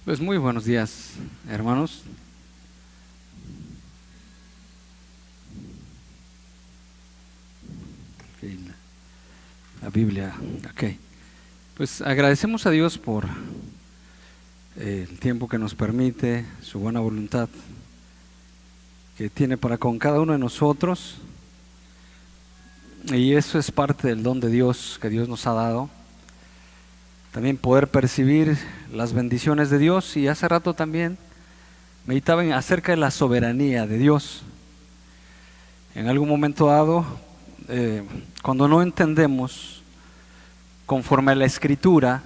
Pues muy buenos días, hermanos. La Biblia, ok. Pues agradecemos a Dios por el tiempo que nos permite, su buena voluntad que tiene para con cada uno de nosotros. Y eso es parte del don de Dios que Dios nos ha dado. También poder percibir las bendiciones de Dios. Y hace rato también meditaba acerca de la soberanía de Dios. En algún momento dado, cuando no entendemos conforme a la Escritura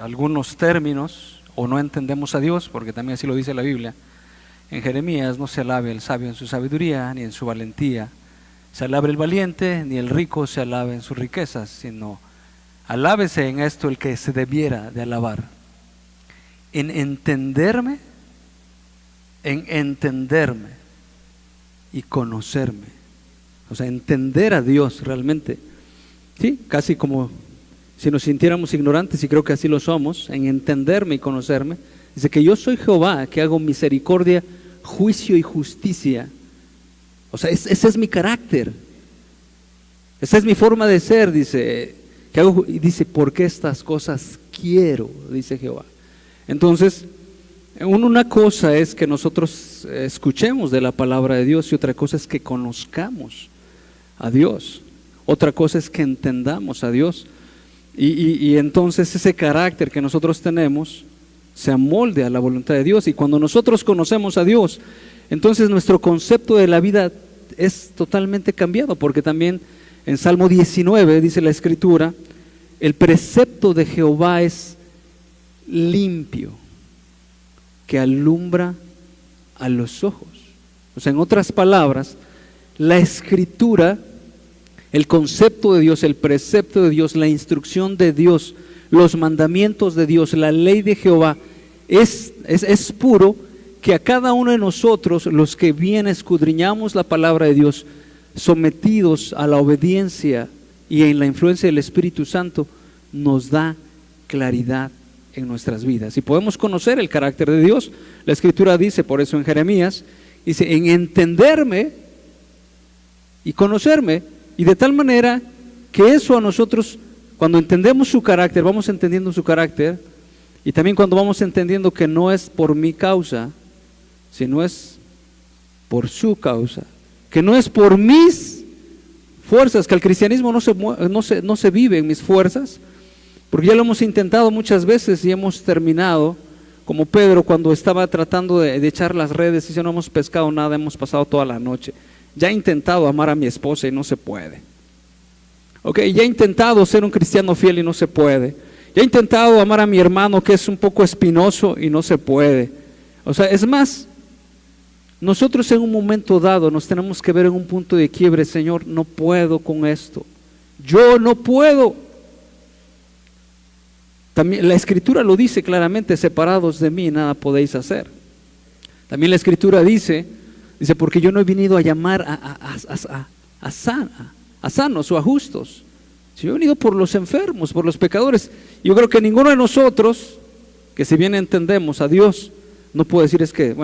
algunos términos, o no entendemos a Dios, porque también así lo dice la Biblia, en Jeremías: no se alabe el sabio en su sabiduría, ni en su valentía se alabe el valiente, ni el rico se alabe en sus riquezas, sino alábese en esto el que se debiera de alabar, en entenderme y conocerme. O sea, entender a Dios realmente, sí, casi como si nos sintiéramos ignorantes, y creo que así lo somos, en entenderme y conocerme. Dice que yo soy Jehová, que hago misericordia, juicio y justicia. O sea, ese es mi carácter, esa es mi forma de ser. Dice que hago, y dice, porque estas cosas quiero, dice Jehová. Entonces, una cosa es que nosotros escuchemos de la palabra de Dios, y otra cosa es que conozcamos a Dios. Otra cosa es que entendamos a Dios, y entonces ese carácter que nosotros tenemos se amolde a la voluntad de Dios. Y cuando nosotros conocemos a Dios, entonces nuestro concepto de la vida es totalmente cambiado, porque también en Salmo 19 dice la Escritura: el precepto de Jehová es limpio, que alumbra a los ojos. O sea, en otras palabras, la Escritura, el concepto de Dios, el precepto de Dios, la instrucción de Dios, los mandamientos de Dios, la ley de Jehová es puro, que a cada uno de nosotros, los que bien escudriñamos la palabra de Dios, sometidos a la obediencia y en la influencia del Espíritu Santo, nos da claridad en nuestras vidas. Y podemos conocer el carácter de Dios. La Escritura dice, por eso en Jeremías, dice, en entenderme y conocerme, y de tal manera que eso a nosotros, cuando entendemos su carácter, vamos entendiendo su carácter, y también cuando vamos entendiendo que no es por mi causa, sino es por su causa, que no es por mis fuerzas, que el cristianismo no se vive en mis fuerzas, porque ya lo hemos intentado muchas veces y hemos terminado como Pedro cuando estaba tratando de echar las redes, y dice, no hemos pescado nada, hemos pasado toda la noche. Ya he intentado amar a mi esposa y no se puede. Ok, ya he intentado ser un cristiano fiel y no se puede. Ya he intentado amar a mi hermano que es un poco espinoso y no se puede. O sea, es más, nosotros en un momento dado nos tenemos que ver en un punto de quiebre. Señor, no puedo con esto. Yo no puedo. También la Escritura lo dice claramente: separados de mí nada podéis hacer. También la Escritura dice, porque yo no he venido a llamar a sanos o a justos. Si yo he venido por los enfermos, por los pecadores. Yo creo que ninguno de nosotros, que si bien entendemos a Dios, no puede decir es que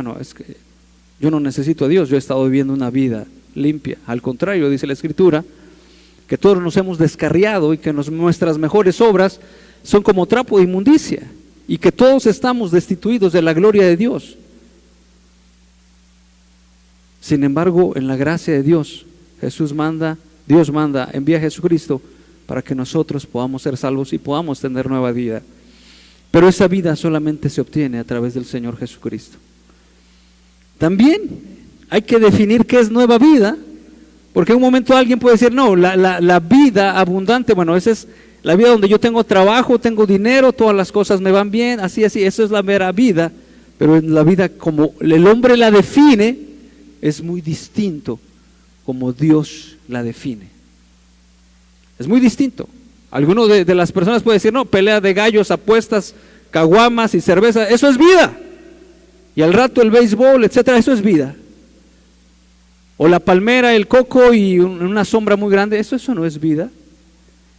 yo no necesito a Dios, yo he estado viviendo una vida limpia. Al contrario, dice la Escritura, que todos nos hemos descarriado y que nuestras mejores obras son como trapo de inmundicia, y que todos estamos destituidos de la gloria de Dios. Sin embargo, en la gracia de Dios, Dios manda, envía a Jesucristo para que nosotros podamos ser salvos y podamos tener nueva vida. Pero esa vida solamente se obtiene a través del Señor Jesucristo. También hay que definir qué es nueva vida, porque en un momento alguien puede decir, no, la vida abundante, bueno, esa es la vida donde yo tengo trabajo, tengo dinero, todas las cosas me van bien, así, eso es la mera vida. Pero en la vida como el hombre la define, es muy distinto como Dios la define. Es muy distinto. Alguno de las personas puede decir, no, pelea de gallos, apuestas, caguamas y cerveza, eso es vida. Y al rato el béisbol, etcétera, eso es vida. O la palmera, el coco y una sombra muy grande, eso no es vida.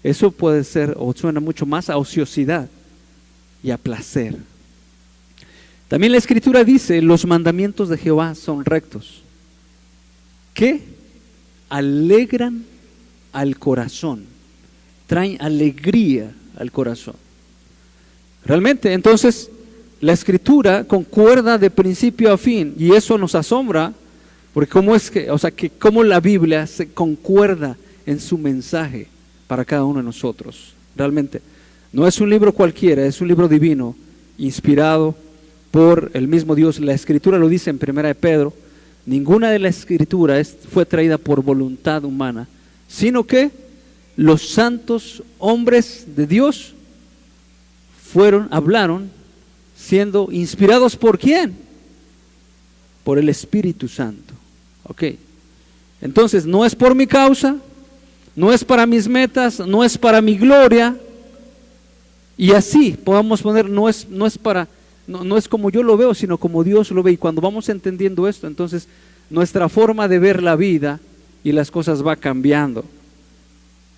Eso puede ser, o suena mucho más a ociosidad y a placer. También la Escritura dice, los mandamientos de Jehová son rectos, que alegran al corazón, traen alegría al corazón. Realmente, entonces, la Escritura concuerda de principio a fin, y eso nos asombra, porque cómo la Biblia se concuerda en su mensaje para cada uno de nosotros. Realmente, no es un libro cualquiera, es un libro divino, inspirado por el mismo Dios. La Escritura lo dice en 1 de Pedro, ninguna de la Escritura fue traída por voluntad humana, sino que los santos hombres de Dios hablaron siendo inspirados ¿por quién? Por el Espíritu Santo. Ok, entonces no es por mi causa, no es para mis metas, no es para mi gloria, y así podamos poner, no es como yo lo veo, sino como Dios lo ve. Y cuando vamos entendiendo esto, entonces nuestra forma de ver la vida y las cosas va cambiando.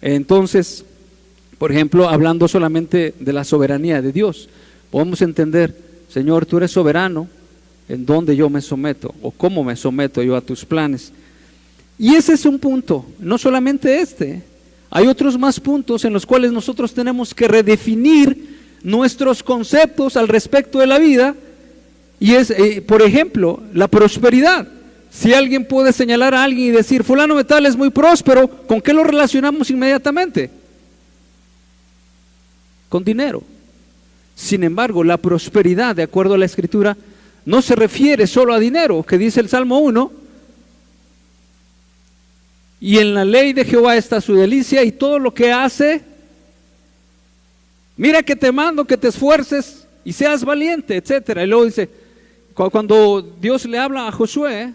Entonces, por ejemplo, hablando solamente de la soberanía de Dios, podemos entender, Señor, tú eres soberano, en dónde yo me someto o cómo me someto yo a tus planes. Y ese es un punto, no solamente este, hay otros más puntos en los cuales nosotros tenemos que redefinir nuestros conceptos al respecto de la vida, y es, por ejemplo, la prosperidad. Si alguien puede señalar a alguien y decir, fulano de tal es muy próspero, ¿con qué lo relacionamos inmediatamente? Con dinero. Sin embargo, la prosperidad, de acuerdo a la Escritura, no se refiere solo a dinero, que dice el Salmo 1, y en la ley de Jehová está su delicia, y todo lo que hace, mira que te mando que te esfuerces y seas valiente, etcétera. Y luego dice, cuando Dios le habla a Josué,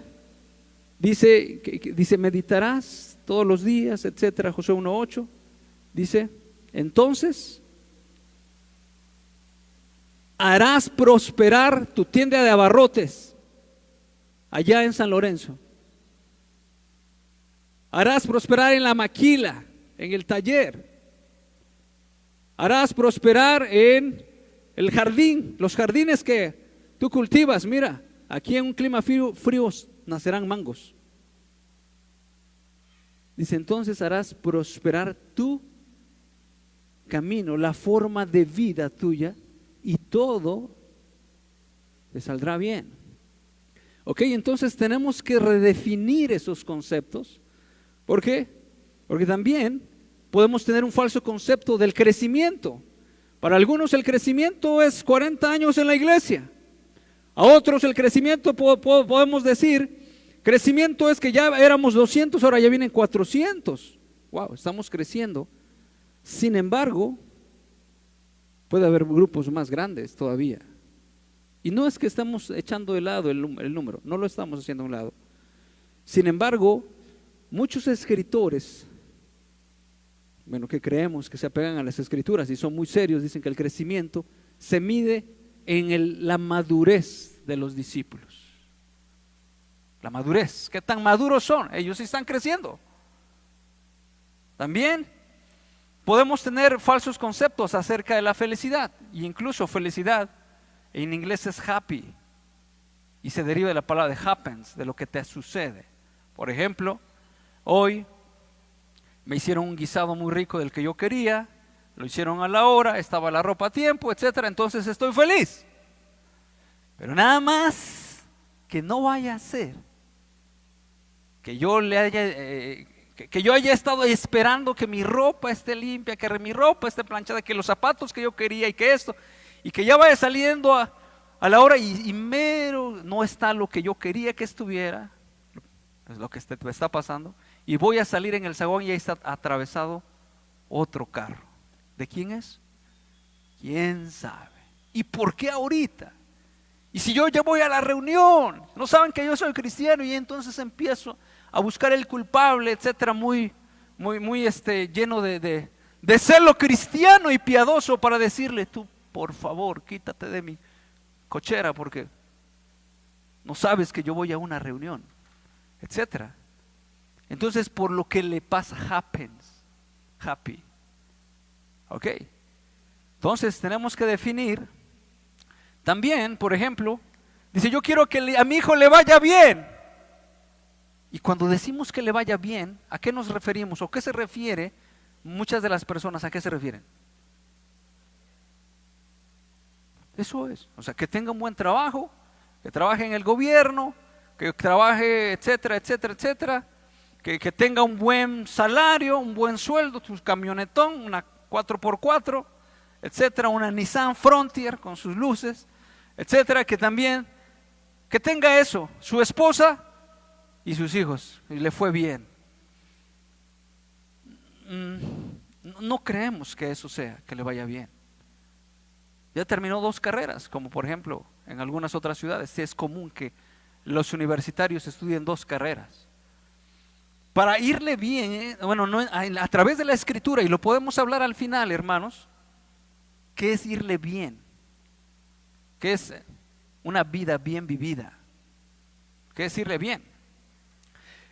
dice meditarás todos los días, etcétera. Josué 1:8 dice, entonces harás prosperar tu tienda de abarrotes allá en San Lorenzo. Harás prosperar en la maquila, en el taller. Harás prosperar en el jardín, los jardines que tú cultivas. Mira, aquí en un clima frío nacerán mangos. Dice, entonces harás prosperar tu camino, la forma de vida tuya, y todo te saldrá bien. Ok, entonces tenemos que redefinir esos conceptos. ¿Por qué? Porque también podemos tener un falso concepto del crecimiento. Para algunos el crecimiento es 40 años en la iglesia. A otros el crecimiento podemos decir, crecimiento es que ya éramos 200, ahora ya vienen 400. Wow, estamos creciendo. Sin embargo, puede haber grupos más grandes todavía. Y no es que estamos echando de lado el número, no lo estamos haciendo a un lado. Sin embargo, muchos escritores, que creemos que se apegan a las escrituras y son muy serios, dicen que el crecimiento se mide en la madurez de los discípulos. La madurez, ¿qué tan maduros son? Ellos sí están creciendo. También podemos tener falsos conceptos acerca de la felicidad, e incluso felicidad en inglés es happy, y se deriva de la palabra de happens, de lo que te sucede. Por ejemplo, hoy me hicieron un guisado muy rico del que yo quería, lo hicieron a la hora, estaba la ropa a tiempo, etcétera, entonces estoy feliz. Pero nada más que no vaya a ser que yo haya estado esperando que mi ropa esté limpia, que mi ropa esté planchada, que los zapatos que yo quería y que esto, y que ya vaya saliendo a la hora y mero no está lo que yo quería que estuviera, es lo que está pasando, y voy a salir en el zaguán y ahí está atravesado otro carro. ¿De quién es? ¿Quién sabe? ¿Y por qué ahorita? Y si yo ya voy a la reunión, no saben que yo soy cristiano, y entonces empiezo a buscar el culpable, etcétera, muy lleno de celo cristiano y piadoso para decirle, tú por favor quítate de mi cochera porque no sabes que yo voy a una reunión, etcétera. Entonces, por lo que le pasa, happens, happy. Ok, entonces tenemos que definir también, por ejemplo, Dice, yo quiero que a mi hijo le vaya bien. Y cuando decimos que le vaya bien, ¿a qué nos referimos? ¿O qué se refiere? Muchas de las personas, ¿a qué se refieren? Eso es, o sea, que tenga un buen trabajo, que trabaje en el gobierno, que trabaje, etcétera, etcétera, etcétera, que tenga un buen salario, un buen sueldo, tu camionetón, una 4x4, etcétera, una Nissan Frontier con sus luces, etcétera, que también, que tenga eso, su esposa y sus hijos, y le fue bien. No creemos que eso sea, que le vaya bien. Ya terminó 2 carreras, como por ejemplo en algunas otras ciudades es común que los universitarios estudien 2 carreras. Para irle bien, bueno, no, a través de la escritura, y lo podemos hablar al final, hermanos, ¿qué es irle bien? ¿Qué es una vida bien vivida? ¿Qué es irle bien?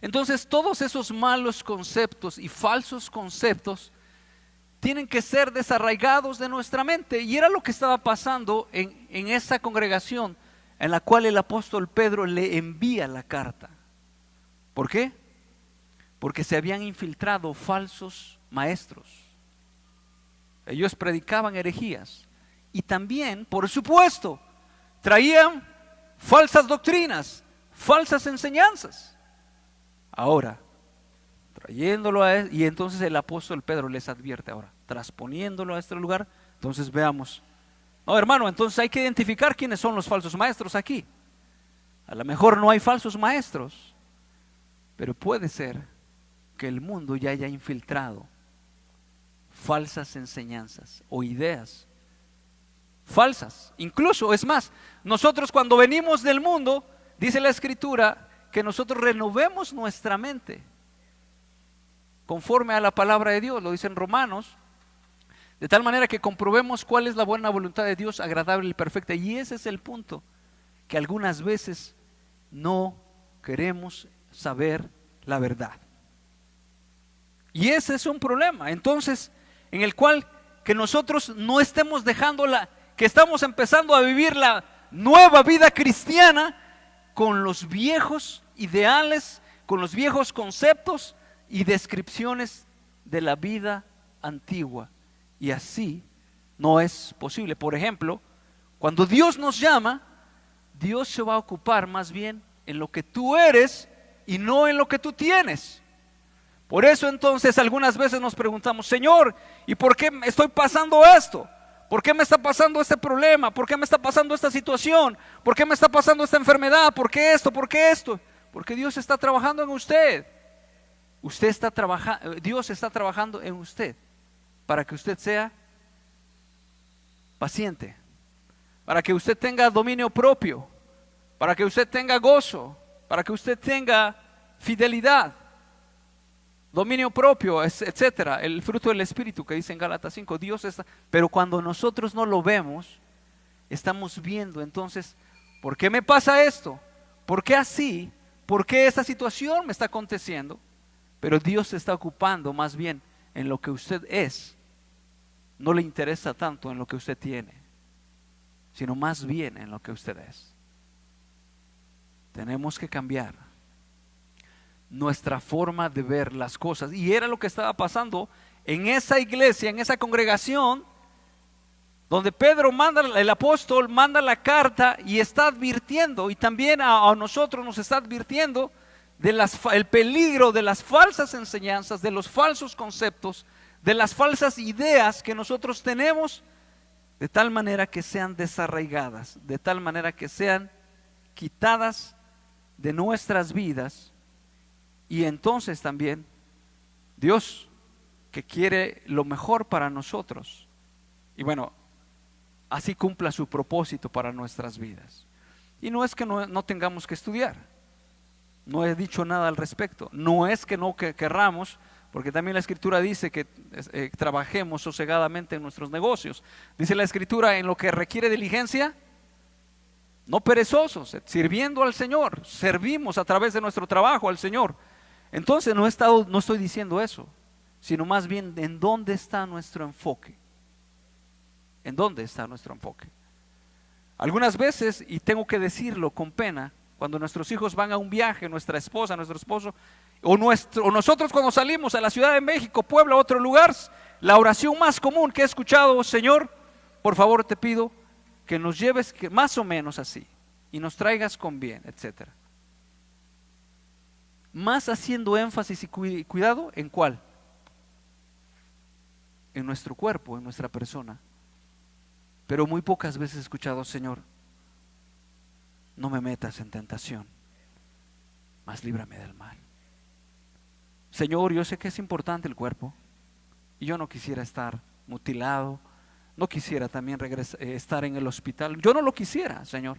Entonces todos esos malos conceptos y falsos conceptos tienen que ser desarraigados de nuestra mente. Y era lo que estaba pasando en esa congregación en la cual el apóstol Pedro le envía la carta. ¿Por qué? Porque se habían infiltrado falsos maestros. Ellos predicaban herejías. Y también, por supuesto, traían falsas doctrinas, falsas enseñanzas. Ahora, trayéndolo a él, y entonces el apóstol Pedro les advierte ahora, trasponiéndolo a este lugar, entonces veamos. No, hermano, entonces hay que identificar quiénes son los falsos maestros aquí. A lo mejor no hay falsos maestros, pero puede ser que el mundo ya haya infiltrado falsas enseñanzas o ideas falsas. Incluso, es más, nosotros cuando venimos del mundo, dice la escritura, que nosotros renovemos nuestra mente conforme a la palabra de Dios, lo dice en Romanos, de tal manera que comprobemos cuál es la buena voluntad de Dios, agradable y perfecta. Y ese es el punto, que algunas veces no queremos saber la verdad. Y ese es un problema, entonces, en el cual que nosotros no estemos dejando que estamos empezando a vivir la nueva vida cristiana con los viejos ideales, con los viejos conceptos y descripciones de la vida antigua. Y así no es posible. Por ejemplo, cuando Dios nos llama, Dios se va a ocupar más bien en lo que tú eres y no en lo que tú tienes. Por eso entonces algunas veces nos preguntamos, Señor, ¿y por qué estoy pasando esto? ¿Por qué me está pasando este problema? ¿Por qué me está pasando esta situación? ¿Por qué me está pasando esta enfermedad? ¿Por qué esto? ¿Por qué esto? Porque Dios está trabajando en usted. Dios está trabajando en usted para que usted sea paciente, para que usted tenga dominio propio, para que usted tenga gozo, para que usted tenga fidelidad, dominio propio, etcétera, el fruto del Espíritu que dice en Gálatas 5. Dios está, pero cuando nosotros no lo vemos, estamos viendo entonces, ¿por qué me pasa esto? ¿Por qué así? ¿Por qué esta situación me está aconteciendo? Pero Dios se está ocupando más bien en lo que usted es. No le interesa tanto en lo que usted tiene, sino más bien en lo que usted es. Tenemos que cambiar nuestra forma de ver las cosas. Y era lo que estaba pasando en esa iglesia, en esa congregación, donde Pedro el apóstol manda la carta y está advirtiendo, y también a nosotros nos está advirtiendo el peligro de las falsas enseñanzas, de los falsos conceptos, de las falsas ideas que nosotros tenemos, de tal manera que sean desarraigadas, de tal manera que sean quitadas de nuestras vidas. Y entonces también Dios, que quiere lo mejor para nosotros, y bueno, así cumpla su propósito para nuestras vidas. Y no es que no tengamos que estudiar, no he dicho nada al respecto, no es que no querramos, porque también la escritura dice que trabajemos sosegadamente en nuestros negocios. Dice la escritura, en lo que requiere diligencia, no perezosos, sirviendo al Señor. Servimos a través de nuestro trabajo al Señor. Entonces no estoy diciendo eso, sino más bien en dónde está nuestro enfoque. ¿En dónde está nuestro enfoque? Algunas veces, y tengo que decirlo con pena, cuando nuestros hijos van a un viaje, nuestra esposa, nuestro esposo, o nosotros cuando salimos a la Ciudad de México, Puebla, otro lugar, la oración más común que he escuchado: Señor, por favor te pido que nos lleves más o menos así y nos traigas con bien, etcétera. Más haciendo énfasis y cuidado ¿en cuál? En nuestro cuerpo, en nuestra persona. Pero muy pocas veces he escuchado: Señor, no me metas en tentación, mas líbrame del mal. Señor, yo sé que es importante el cuerpo y yo no quisiera estar mutilado, no quisiera también estar en el hospital. Yo no lo quisiera, Señor.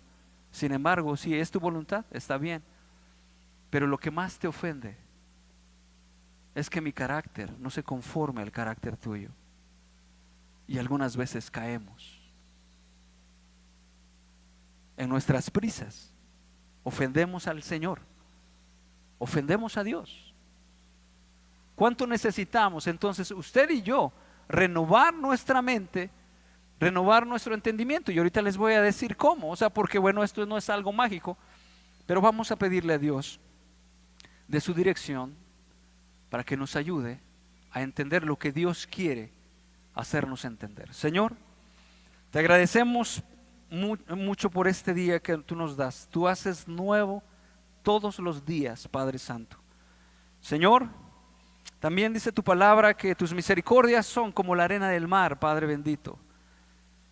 Sin embargo, si es tu voluntad, está bien. Pero lo que más te ofende es que mi carácter no se conforme al carácter tuyo. Y algunas veces caemos en nuestras prisas, ofendemos al Señor, ofendemos a Dios. ¿Cuánto necesitamos entonces usted y yo renovar nuestra mente, renovar nuestro entendimiento? Y ahorita les voy a decir cómo, o sea, porque bueno, esto no es algo mágico, pero vamos a pedirle a Dios de su dirección para que nos ayude a entender lo que Dios quiere hacernos entender. Señor, te agradecemos mucho por este día que tú nos das. Tú haces nuevo todos los días, Padre Santo. Señor, también dice tu palabra que tus misericordias son como la arena del mar, Padre bendito.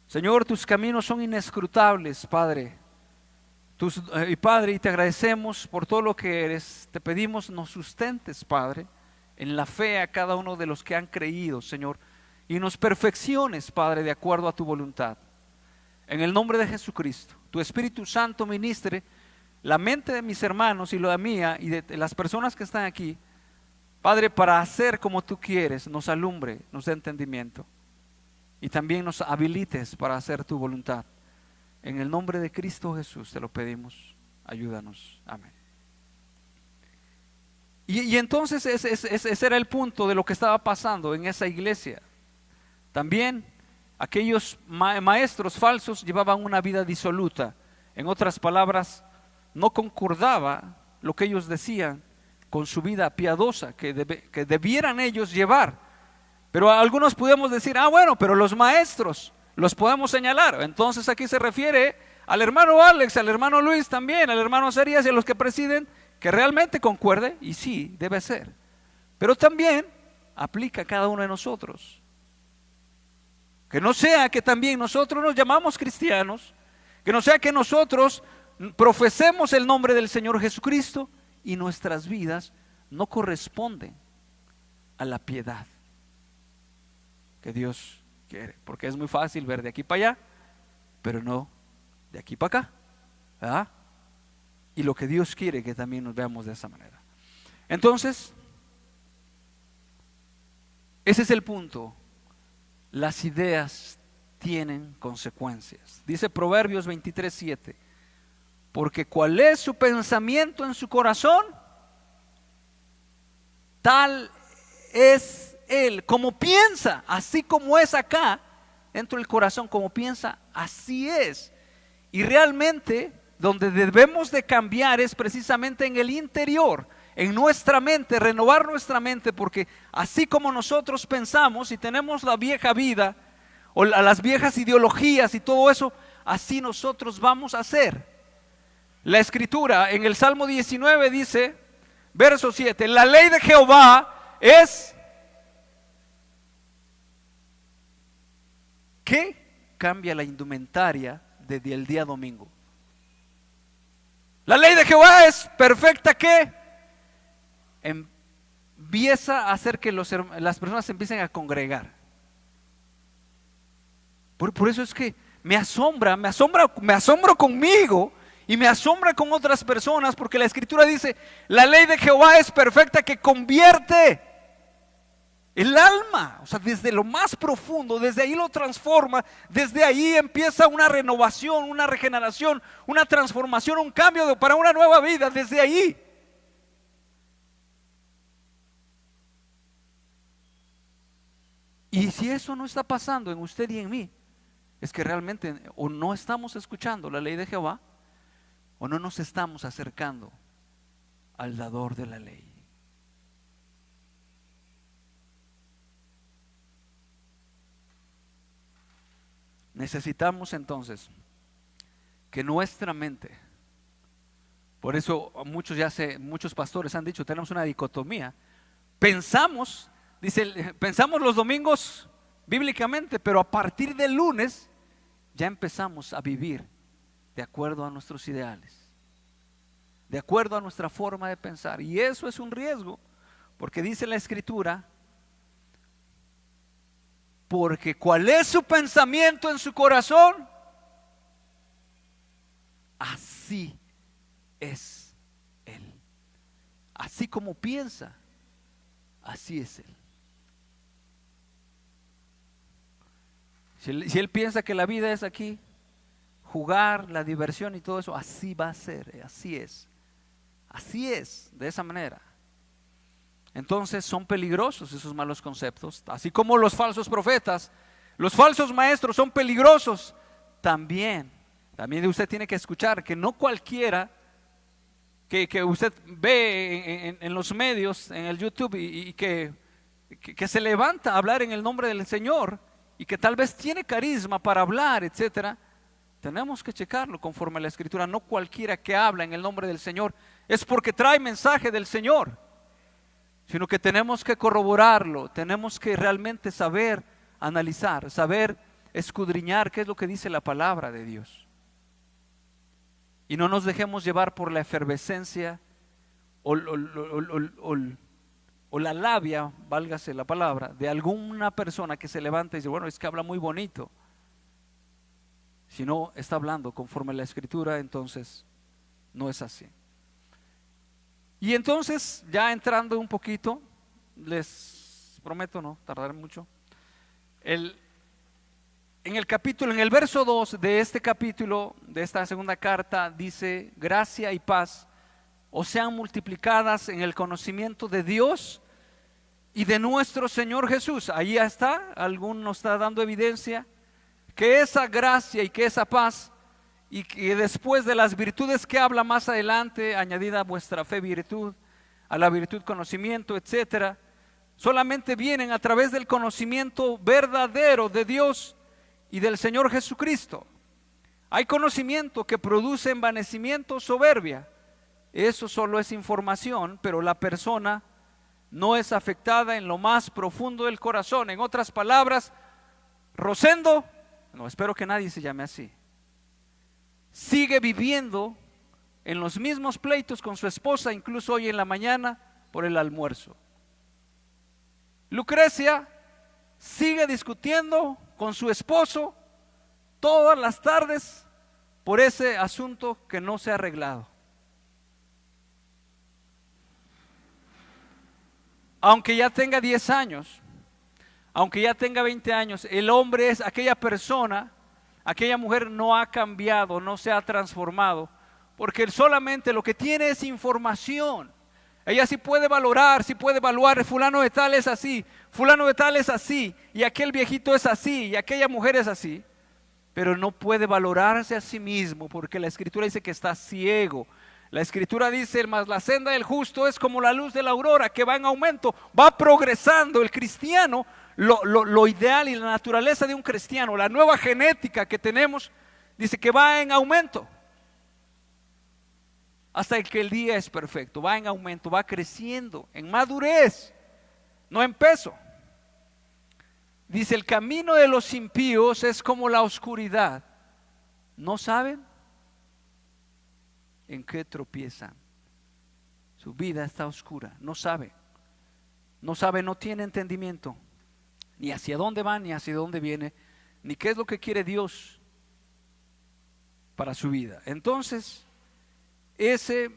Señor, tus caminos son inescrutables, Padre. Y Padre, y te agradecemos por todo lo que eres. Te pedimos nos sustentes, Padre, en la fe a cada uno de los que han creído, Señor, y nos perfecciones, Padre, de acuerdo a tu voluntad. En el nombre de Jesucristo, tu Espíritu Santo ministre la mente de mis hermanos y la mía y de las personas que están aquí, Padre, para hacer como tú quieres, nos alumbre, nos dé entendimiento y también nos habilites para hacer tu voluntad. En el nombre de Cristo Jesús te lo pedimos, ayúdanos, amén. Y entonces ese era el punto de lo que estaba pasando en esa iglesia. También aquellos maestros falsos llevaban una vida disoluta. En otras palabras, no concordaba lo que ellos decían con su vida piadosa que debieran ellos llevar. Pero algunos podemos decir: bueno, pero los maestros los podemos señalar. Entonces aquí se refiere al hermano Alex, al hermano Luis también, al hermano Serías y a los que presiden, que realmente concuerde, y sí, debe ser. Pero también aplica a cada uno de nosotros. Que no sea que también nosotros nos llamamos cristianos, que no sea que nosotros profesemos el nombre del Señor Jesucristo y nuestras vidas no corresponden a la piedad que Dios quiere. Porque es muy fácil ver de aquí para allá, pero no de aquí para acá, ¿verdad? Y lo que Dios quiere que también nos veamos de esa manera. Entonces, ese es el punto. Las ideas tienen consecuencias. Dice Proverbios 23:7: porque cuál es su pensamiento en su corazón, tal es él. Como piensa, así como es acá, dentro del corazón, como piensa, así es. Y realmente, donde debemos de cambiar es precisamente en el interior, en nuestra mente, renovar nuestra mente, porque así como nosotros pensamos y tenemos la vieja vida, o las viejas ideologías y todo eso, así nosotros vamos a hacer. La escritura en el Salmo 19 dice, verso 7: la ley de Jehová es ¿qué? Cambia la indumentaria del día domingo. La ley de Jehová es perfecta, ¿qué? Empieza a hacer que las personas se empiecen a congregar. Por eso es que me asombro conmigo y me asombra con otras personas, porque la escritura dice: la ley de Jehová es perfecta, que convierte el alma, o sea, desde lo más profundo, desde ahí lo transforma, desde ahí empieza una renovación, una regeneración, una transformación, un cambio para una nueva vida, desde ahí. Y si eso no está pasando en usted y en mí, es que realmente o no estamos escuchando la ley de Jehová o no nos estamos acercando al dador de la ley. Necesitamos entonces que nuestra mente, por eso muchos pastores han dicho, tenemos una dicotomía. Pensamos, pensamos los domingos bíblicamente, pero a partir del lunes ya empezamos a vivir de acuerdo a nuestros ideales, de acuerdo a nuestra forma de pensar. Y eso es un riesgo, porque dice la Escritura, porque ¿cuál es su pensamiento en su corazón? Así es él. Así como piensa, así es él. Si él piensa que la vida es aquí, jugar, la diversión y todo eso, así va a ser, así es. Así es, de esa manera. Entonces son peligrosos esos malos conceptos, así como los falsos profetas, los falsos maestros son peligrosos. También usted tiene que escuchar que no cualquiera que usted ve en los medios, en el YouTube y que se levanta a hablar en el nombre del Señor y que tal vez tiene carisma para hablar, etcétera. Tenemos que checarlo conforme a la Escritura. No cualquiera que habla en el nombre del Señor es porque trae mensaje del Señor, sino que tenemos que corroborarlo, tenemos que realmente saber analizar, saber escudriñar qué es lo que dice la palabra de Dios. Y no nos dejemos llevar por la efervescencia o la labia, válgase la palabra, de alguna persona que se levanta y dice, bueno, es que habla muy bonito. Si no está hablando conforme a la Escritura, entonces no es así. Y entonces, ya entrando un poquito, les prometo no tardar mucho, en el verso 2 de este capítulo, de esta segunda carta, dice, gracia y paz os sean multiplicadas en el conocimiento de Dios y de nuestro Señor Jesús. Ahí está, alguno está dando evidencia que esa gracia y que esa paz, y que después de las virtudes que habla más adelante, añadida a vuestra fe virtud, a la virtud conocimiento, etcétera, solamente vienen a través del conocimiento verdadero de Dios y del Señor Jesucristo. Hay conocimiento que produce envanecimiento, soberbia. Eso solo es información, pero la persona no es afectada en lo más profundo del corazón. En otras palabras, Rosendo, no espero que nadie se llame así, sigue viviendo en los mismos pleitos con su esposa, incluso hoy en la mañana por el almuerzo. Lucrecia sigue discutiendo con su esposo todas las tardes por ese asunto que no se ha arreglado. Aunque ya tenga 10 años, aunque ya tenga 20 años, el hombre es aquella persona, aquella mujer no ha cambiado, no se ha transformado, porque solamente lo que tiene es información. Ella sí puede valorar, sí puede evaluar, fulano de tal es así, fulano de tal es así, y aquel viejito es así, y aquella mujer es así, pero no puede valorarse a sí mismo, porque la Escritura dice que está ciego. La Escritura dice, mas la senda del justo es como la luz de la aurora, que va en aumento, va progresando. El cristiano, lo ideal y la naturaleza de un cristiano, la nueva genética que tenemos, dice que va en aumento hasta que el día es perfecto. Va en aumento, va creciendo en madurez, no en peso. Dice, el camino de los impíos es como la oscuridad. ¿No saben en qué tropiezan? Su vida está oscura, no sabe, no tiene entendimiento, ni hacia dónde va, ni hacia dónde viene, ni qué es lo que quiere Dios para su vida. Entonces, ese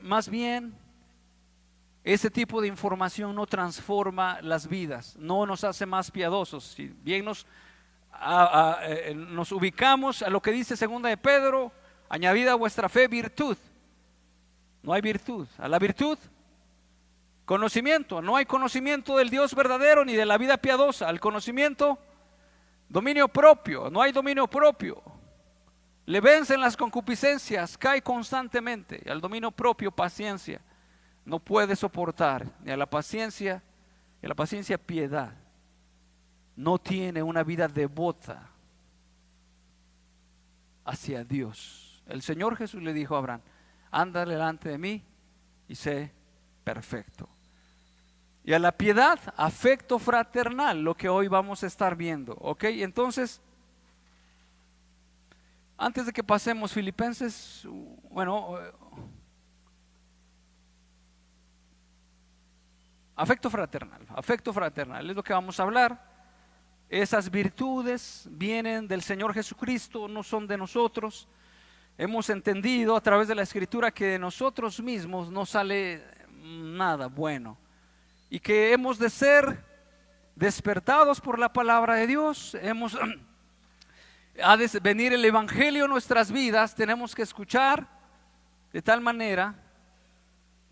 tipo de información no transforma las vidas, no nos hace más piadosos. Si bien nos ubicamos a lo que dice segunda de Pedro, añadida a vuestra fe virtud. No hay virtud. A la virtud, conocimiento. No hay conocimiento del Dios verdadero ni de la vida piadosa. Al conocimiento, Dominio propio, no hay dominio propio. Le vencen las concupiscencias, cae constantemente. Y al dominio propio, paciencia. No puede soportar. Ni a la paciencia piedad. No tiene una vida devota hacia Dios. El Señor Jesús le dijo a Abraham: anda delante de mí y sé perfecto. Y a la piedad, afecto fraternal, lo que hoy vamos a estar viendo. ¿Ok? Entonces, antes de que pasemos Filipenses, afecto fraternal es lo que vamos a hablar. Esas virtudes vienen del Señor Jesucristo, no son de nosotros. Hemos entendido a través de la Escritura que de nosotros mismos no sale nada bueno, y que hemos de ser despertados por la palabra de Dios. Ha de venir el Evangelio en nuestras vidas. Tenemos que escuchar de tal manera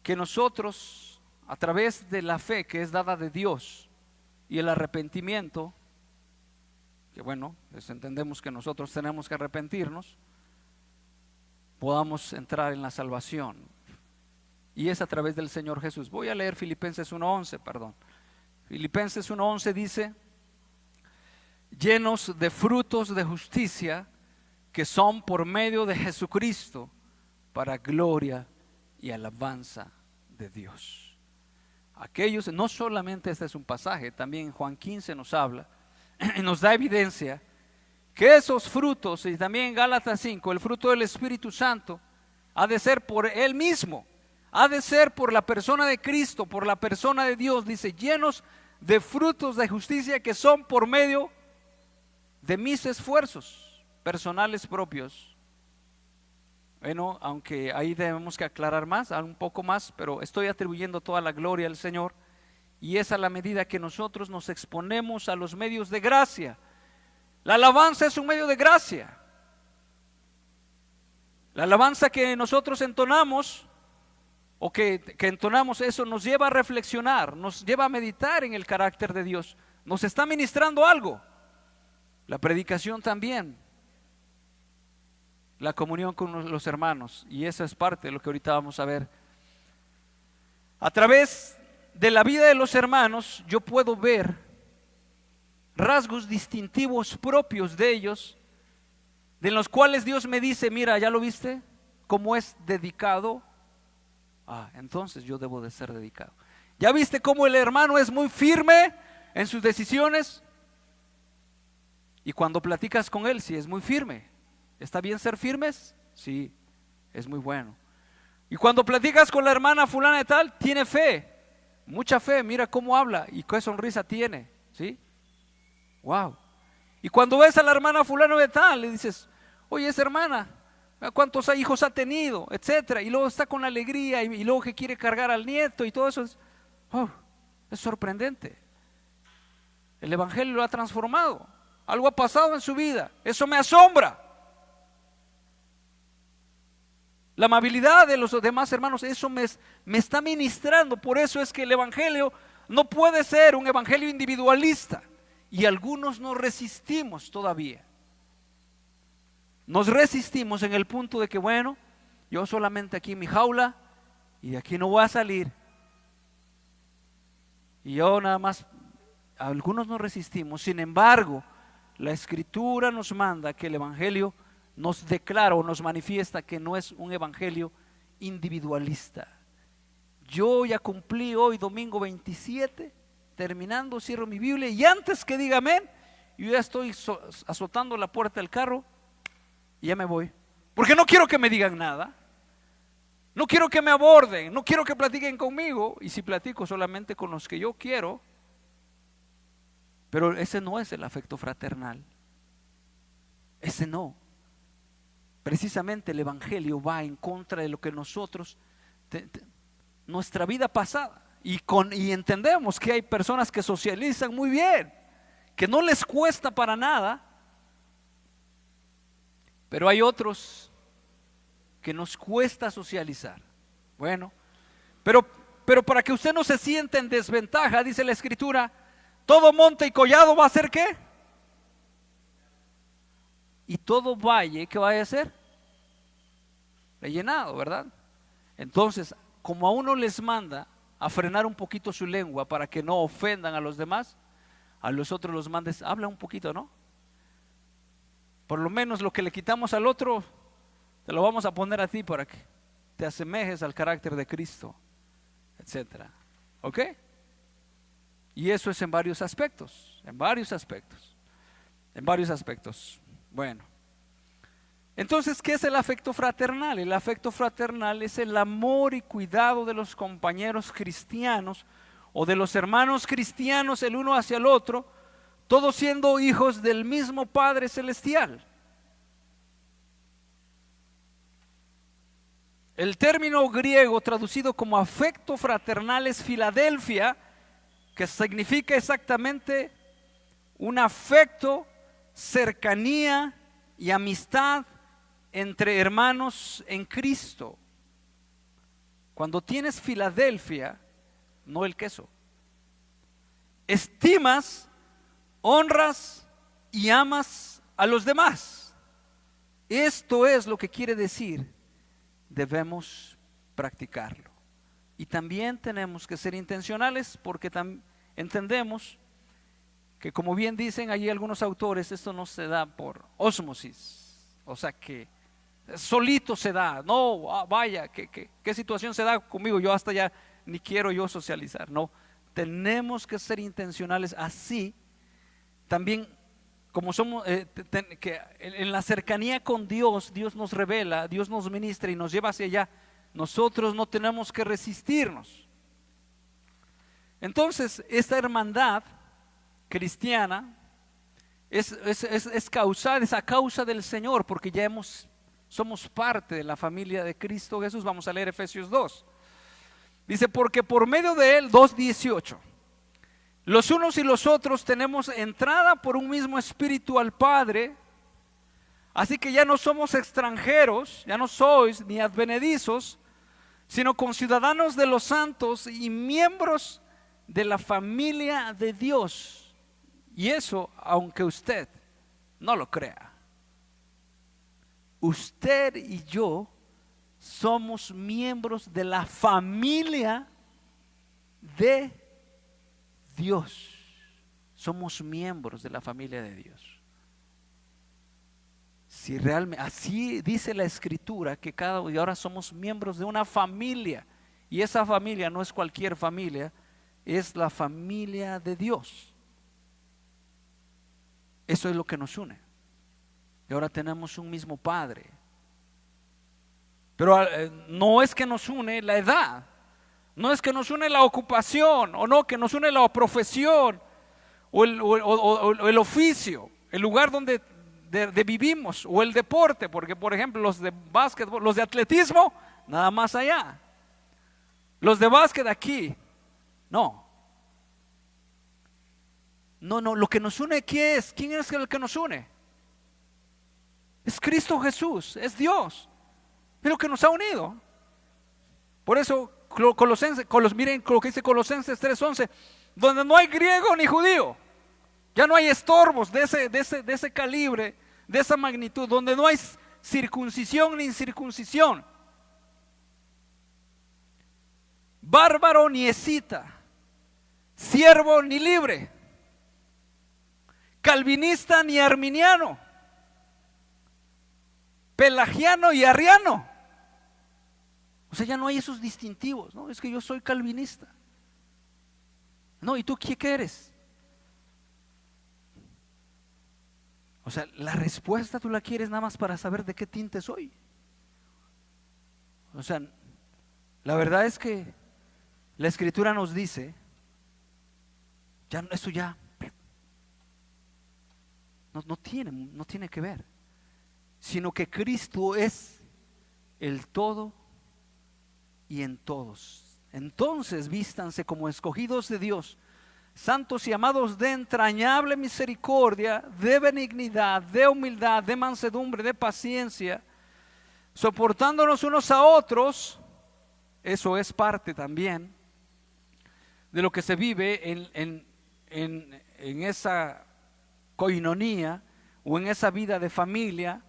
que nosotros, a través de la fe que es dada de Dios y el arrepentimiento, que entendemos que nosotros tenemos que arrepentirnos, podamos entrar en la salvación. Y es a través del Señor Jesús. Voy a leer Filipenses 1:11, Filipenses 1:11 dice: llenos de frutos de justicia que son por medio de Jesucristo, para gloria y alabanza de Dios. Aquellos, no solamente este es un pasaje, también Juan 15 nos habla y nos da evidencia que esos frutos, y también en Gálatas 5, el fruto del Espíritu Santo ha de ser por Él mismo, ha de ser por la persona de Cristo, por la persona de Dios. Dice: llenos de frutos de justicia que son por medio de mis esfuerzos personales propios. Aunque ahí debemos que aclarar más, un poco más, pero estoy atribuyendo toda la gloria al Señor, y es a la medida que nosotros nos exponemos a los medios de gracia. La alabanza es un medio de gracia. La alabanza que nosotros entonamos, o que entonamos, eso nos lleva a reflexionar, nos lleva a meditar en el carácter de Dios, nos está ministrando algo. La predicación también, la comunión con los hermanos, y eso es parte de lo que ahorita vamos a ver. A través de la vida de los hermanos yo puedo ver rasgos distintivos propios de ellos, de los cuales Dios me dice: mira, ¿ya lo viste? ¿Cómo es dedicado? Entonces yo debo de ser dedicado. ¿Ya viste cómo el hermano es muy firme en sus decisiones? Y cuando platicas con él, sí, es muy firme. ¿Está bien ser firmes? Sí, es muy bueno. Y cuando platicas con la hermana fulana de tal, tiene fe, mucha fe, mira cómo habla y qué sonrisa tiene, ¿sí? Wow. Y cuando ves a la hermana fulana de tal, le dices: oye, esa hermana, ¿cuántos hijos ha tenido? Etcétera. Y luego está con alegría, y luego que quiere cargar al nieto y todo eso. Es sorprendente. El Evangelio lo ha transformado. Algo ha pasado en su vida. Eso me asombra. La amabilidad de los demás hermanos, eso me está ministrando. Por eso es que el Evangelio no puede ser un evangelio individualista. Y algunos nos resistimos todavía. Nos resistimos en el punto de que, yo solamente aquí en mi jaula y de aquí no voy a salir. Y yo nada más, algunos nos resistimos. Sin embargo, la Escritura nos manda que el Evangelio nos declara o nos manifiesta que no es un evangelio individualista. Yo ya cumplí hoy domingo 27, terminando, cierro mi Biblia, y antes que diga amén, yo ya estoy azotando la puerta del carro y ya me voy, porque no quiero que me digan nada, no quiero que me aborden, no quiero que platiquen conmigo, y si platico solamente con los que yo quiero. Pero ese no es el afecto fraternal, ese no. Precisamente el Evangelio va en contra de lo que nosotros, nuestra vida pasada, y entendemos que hay personas que socializan muy bien, que no les cuesta para nada, pero hay otros que nos cuesta socializar. Pero para que usted no se sienta en desventaja, dice la Escritura: todo monte y collado va a ser ¿qué? y todo valle, ¿qué vaya a ser? Rellenado, ¿verdad? Entonces, como a uno les manda a frenar un poquito su lengua para que no ofendan a los demás, a los otros los mandes, habla un poquito, ¿no? Por lo menos lo que le quitamos al otro, te lo vamos a poner a ti para que te asemejes al carácter de Cristo, etcétera. ¿Ok? Y eso es en varios aspectos, en varios aspectos, en varios aspectos. Bueno, entonces, ¿qué es el afecto fraternal? El afecto fraternal es el amor y cuidado de los compañeros cristianos o de los hermanos cristianos el uno hacia el otro, todos siendo hijos del mismo Padre Celestial. El término griego traducido como afecto fraternal es Filadelfia, que significa exactamente un afecto, cercanía y amistad entre hermanos en Cristo. Cuando tienes Filadelfia, no el queso, estimas, honras y amas a los demás. Esto es lo que quiere decir, debemos practicarlo. Y también tenemos que ser intencionales porque entendemos que, como bien dicen allí algunos autores, esto no se da por ósmosis, o sea que solito se da. No, vaya, ¿qué situación se da conmigo? Yo hasta ya ni quiero yo socializar. No, tenemos que ser intencionales. Así también como somos, que en la cercanía con Dios, Dios nos revela, Dios nos ministra y nos lleva hacia allá. Nosotros no tenemos que resistirnos. Entonces, esta hermandad cristiana es a causa del Señor, porque ya somos parte de la familia de Cristo Jesús. Vamos a leer Efesios 2. Dice, porque por medio de él, 2:18, los unos y los otros tenemos entrada por un mismo espíritu al Padre. Así que ya no somos extranjeros, ya no sois ni advenedizos, sino conciudadanos de los santos y miembros de la familia de Dios. Y eso, aunque usted no lo crea, usted y yo somos miembros de la familia de Dios. Somos miembros de la familia de Dios. Si realmente, así dice la Escritura, que y ahora somos miembros de una familia, y esa familia no es cualquier familia, es la familia de Dios. Eso es lo que nos une. Y ahora tenemos un mismo Padre. Pero no es que nos une la edad, no es que nos une la ocupación, o no, que nos une la profesión, o el oficio, el lugar donde vivimos, o el deporte, porque por ejemplo los de básquetbol, los de atletismo, nada más allá, los de básquet aquí, no, lo que nos une, ¿quién es el que nos une? Es Cristo Jesús, es Dios, es lo que nos ha unido. Por eso miren lo que dice Colosenses 3:11, donde no hay griego ni judío, ya no hay estorbos de ese calibre, de esa magnitud, donde no hay circuncisión ni incircuncisión, bárbaro ni escita, siervo ni libre, calvinista ni arminiano, pelagiano y arriano. O sea, ya no hay esos distintivos, ¿no? Es que yo soy calvinista. No, ¿y tú qué eres? O sea, la respuesta tú la quieres nada más para saber de qué tinte soy. O sea, la verdad es que la Escritura nos dice, eso ya no tiene que ver, sino que Cristo es el todo y en todos. Entonces vístanse como escogidos de Dios, santos y amados, de entrañable misericordia, de benignidad, de humildad, de mansedumbre, de paciencia, soportándonos unos a otros. Eso es parte también de lo que se vive en esa coinonía o en esa vida de familia,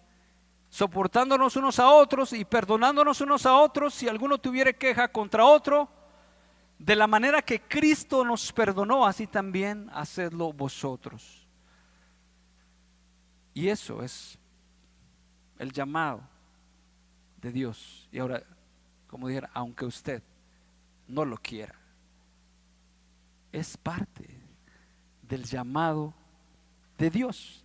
soportándonos unos a otros y perdonándonos unos a otros si alguno tuviera queja contra otro, de la manera que Cristo nos perdonó, así también hacedlo vosotros. Y eso es el llamado de Dios. Y ahora, como dijera, aunque usted no lo quiera, es parte del llamado de Dios.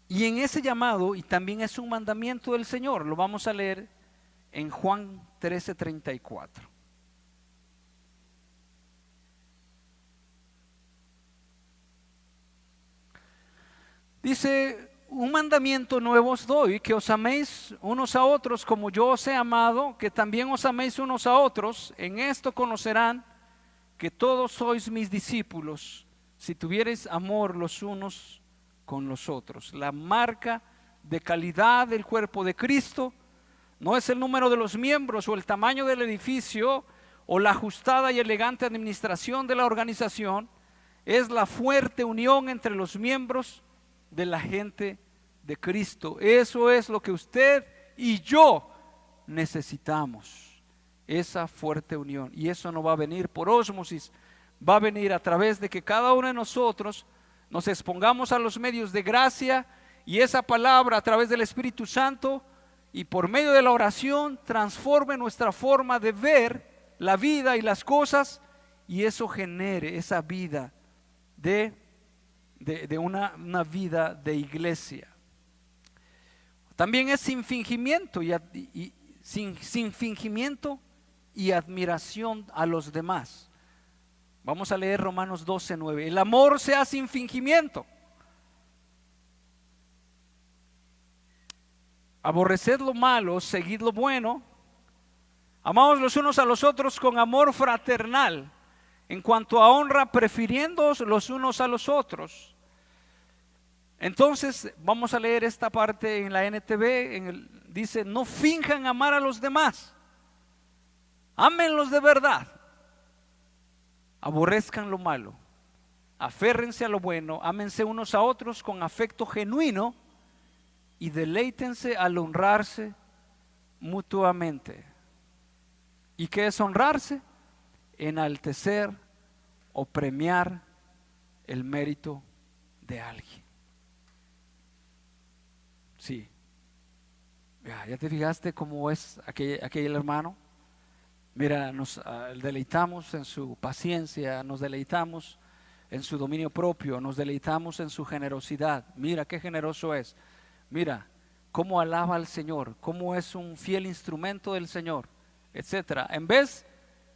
Y en ese llamado, y también es un mandamiento del Señor, lo vamos a leer en Juan 13:34. Dice: un mandamiento nuevo os doy, que os améis unos a otros como yo os he amado, que también os améis unos a otros. En esto conocerán que todos sois mis discípulos, si tuviereis amor los unos con los otros. La marca de calidad del cuerpo de Cristo no es el número de los miembros o el tamaño del edificio o la ajustada y elegante administración de la organización, es la fuerte unión entre los miembros de la gente de Cristo. Eso es lo que usted y yo necesitamos, esa fuerte unión. Y eso no va a venir por ósmosis, va a venir a través de que cada uno de nosotros nos expongamos a los medios de gracia, y esa palabra a través del Espíritu Santo y por medio de la oración transforme nuestra forma de ver la vida y las cosas, y eso genere esa vida de una vida de iglesia. También es sin fingimiento sin fingimiento y admiración a los demás. Vamos a leer Romanos 12:9. El amor sea sin fingimiento. Aborreced lo malo, seguid lo bueno. Amaos los unos a los otros con amor fraternal. En cuanto a honra, prefiriéndoos los unos a los otros. Entonces vamos a leer esta parte en la NTV. Dice: no finjan amar a los demás, ámenlos de verdad. Aborrezcan lo malo, aférrense a lo bueno, ámense unos a otros con afecto genuino y deleítense al honrarse mutuamente. ¿Y qué es honrarse? Enaltecer o premiar el mérito de alguien. Sí. ¿Ya te fijaste cómo es aquel hermano? Mira, nos deleitamos en su paciencia, nos deleitamos en su dominio propio, nos deleitamos en su generosidad. Mira qué generoso es. Mira cómo alaba al Señor, cómo es un fiel instrumento del Señor, etcétera. En vez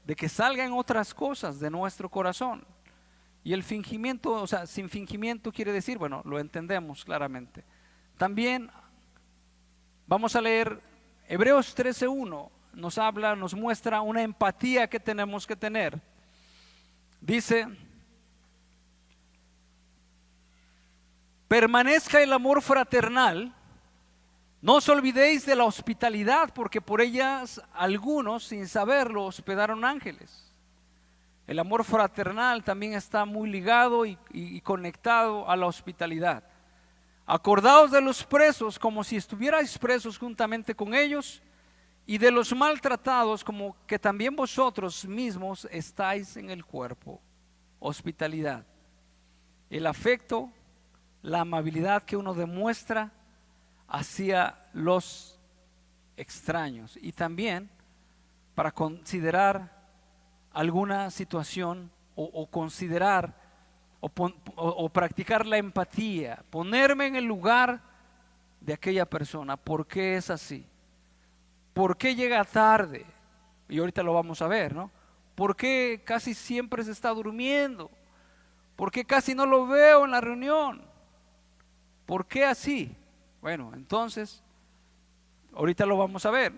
de que salgan otras cosas de nuestro corazón. Y el fingimiento, o sea, sin fingimiento quiere decir, bueno, lo entendemos claramente. También vamos a leer Hebreos 13:1. Nos habla, nos muestra una empatía que tenemos que tener. Dice: permanezca el amor fraternal, no os olvidéis de la hospitalidad, porque por ellas algunos, sin saberlo, hospedaron ángeles. El amor fraternal también está muy ligado y conectado a la hospitalidad. Acordaos de los presos como si estuvierais presos juntamente con ellos, y de los maltratados como que también vosotros mismos estáis en el cuerpo. Hospitalidad, el afecto, la amabilidad que uno demuestra hacia los extraños, y también para considerar alguna situación o considerar o practicar la empatía, ponerme en el lugar de aquella persona. ¿Por qué es así? ¿Por qué llega tarde? Y ahorita lo vamos a ver, ¿no? ¿Por qué casi siempre se está durmiendo? ¿Por qué casi no lo veo en la reunión? ¿Por qué así? Bueno, entonces, ahorita lo vamos a ver.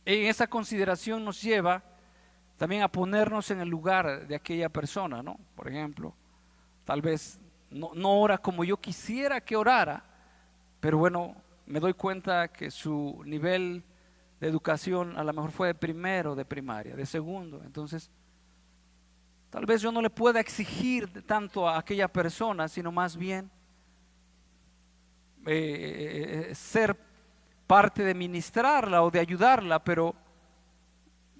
En esa consideración nos lleva también a ponernos en el lugar de aquella persona, ¿no? Por ejemplo, tal vez no ora como yo quisiera que orara, pero bueno, me doy cuenta que su nivel de educación a lo mejor fue de primero, de primaria, de segundo. Entonces, Tal vez yo no le pueda exigir tanto a aquella persona, sino más bien ser parte de ministrarla o de ayudarla, pero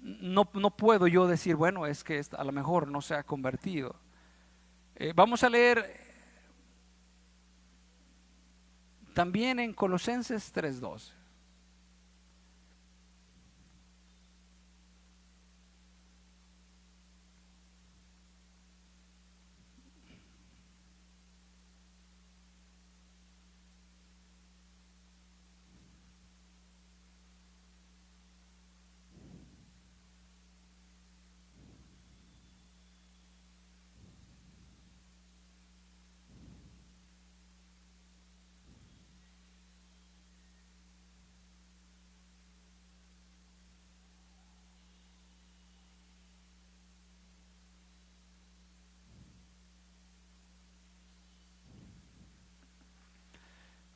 no puedo yo decir, bueno, es que a lo mejor no se ha convertido. Vamos a leer también en Colosenses 3:12.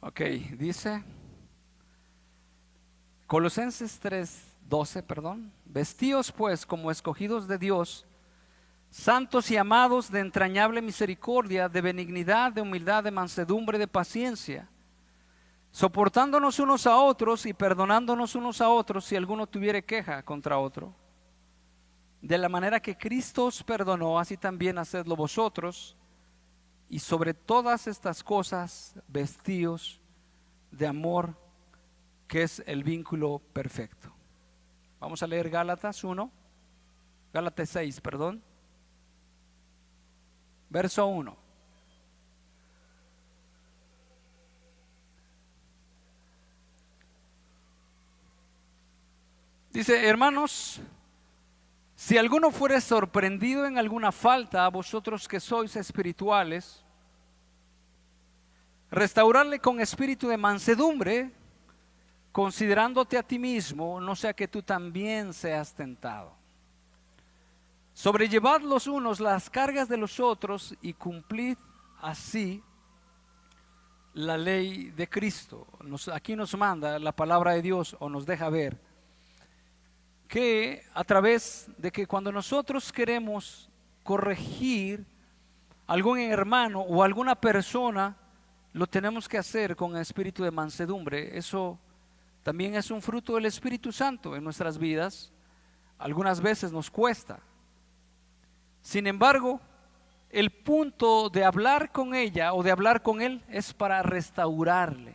Ok, dice Colosenses 3:12, perdón. Vestíos pues como escogidos de Dios, santos y amados, de entrañable misericordia, de benignidad, de humildad, de mansedumbre, de paciencia, soportándonos unos a otros y perdonándonos unos a otros si alguno tuviere queja contra otro. De la manera que Cristo os perdonó, así también hacedlo vosotros. Y sobre todas estas cosas, vestíos de amor, que es el vínculo perfecto. Vamos a leer Gálatas 6, perdón. Verso 1. Dice, hermanos, si alguno fuere sorprendido en alguna falta, a vosotros que sois espirituales, restaurarle con espíritu de mansedumbre, considerándote a ti mismo, no sea que tú también seas tentado. Sobrellevad los unos las cargas de los otros y cumplid así la ley de Cristo. Aquí nos manda la palabra de Dios, o nos deja ver que a través de que cuando nosotros queremos corregir algún hermano o alguna persona, lo tenemos que hacer con espíritu de mansedumbre. Eso también es un fruto del Espíritu Santo en nuestras vidas. Algunas veces nos cuesta. Sin embargo, el punto de hablar con ella o de hablar con él es para restaurarle,